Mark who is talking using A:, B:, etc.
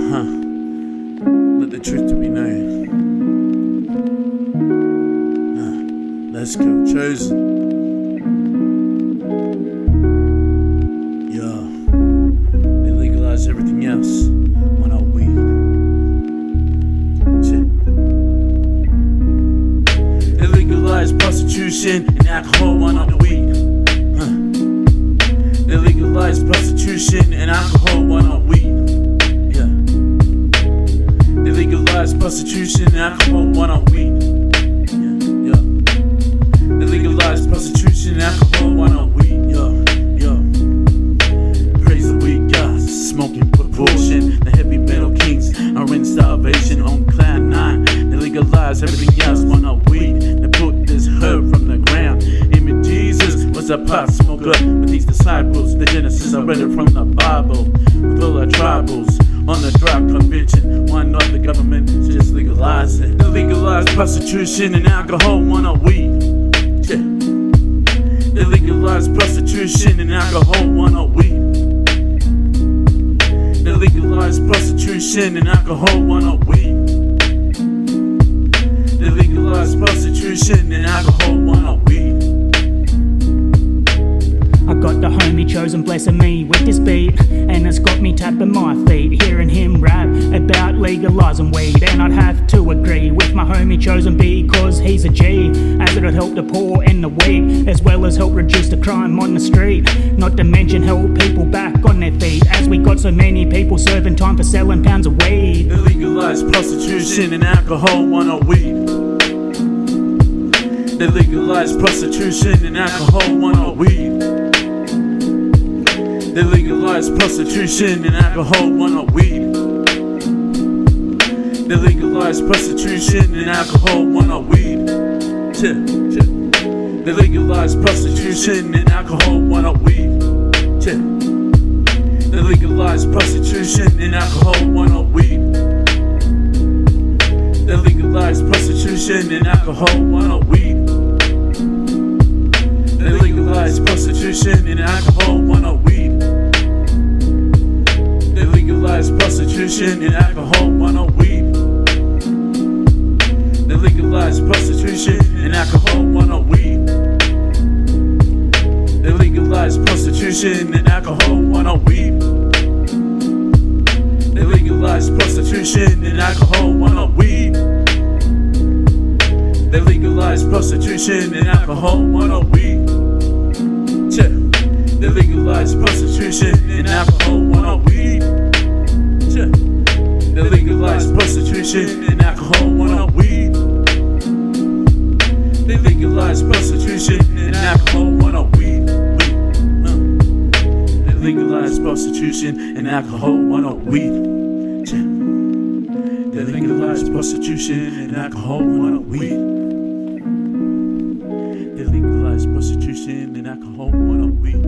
A: Let the truth to be known. Let's go, chosen. Yeah, they legalize everything else on our weed. Shit. They legalize prostitution and alcohol on our weed. They legalize prostitution and alcohol on our weed. Yeah. They legalize prostitution and alcohol on our weed. Yeah. They legalize prostitution and alcohol on our weed. Yeah. Praise the weed gods, smoking proportion. The heavy metal kings are in starvation on cloud 9. They legalize everything else on our weed. They put this herb from the ground. Even Jesus was a pot smoker with these disciples. The Genesis I read it from the Bible. With all our tribals on the drug convention. Why not the government just legalize it? They legalize prostitution and alcohol on our weed. Yeah. They legalize prostitution and alcohol on our weed. They legalize prostitution and alcohol on our weed. They legalize prostitution and alcohol on our weed.
B: I got the homie chosen blessing me with this beat, and it's got me tapping my feet, hearing him rap about legalising weed. And I'd have to agree with my homie chosen because he's a G, as it'll help the poor and the weak, as well as help reduce the crime on the street. Not to mention help people back on their feet, as we got so many people serving time for selling pounds of weed.
A: They legalize prostitution and alcohol on our weed. They legalize prostitution and alcohol on our weed. They legalize prostitution and alcohol on our weed. They legalize prostitution and alcohol on our weed. They legalize prostitution and alcohol on our weed. They legalize prostitution and alcohol on our weed. They legalize prostitution and alcohol on our weed. They legalize prostitution and alcohol on our weed. They legalize prostitution and alcohol on our weed. They legalize prostitution and alcohol on our weed. They legalize prostitution and alcohol on our weed. They legalize prostitution and alcohol on our weed. They legalize prostitution and alcohol on our weed. They legalize prostitution and alcohol on our weed. They legalize prostitution and alcohol on our weed. They legalize prostitution and alcohol on our weed. They legalize prostitution and alcohol on our weed. They legalize prostitution and alcohol on our weed. They legalize prostitution and alcohol on our weed.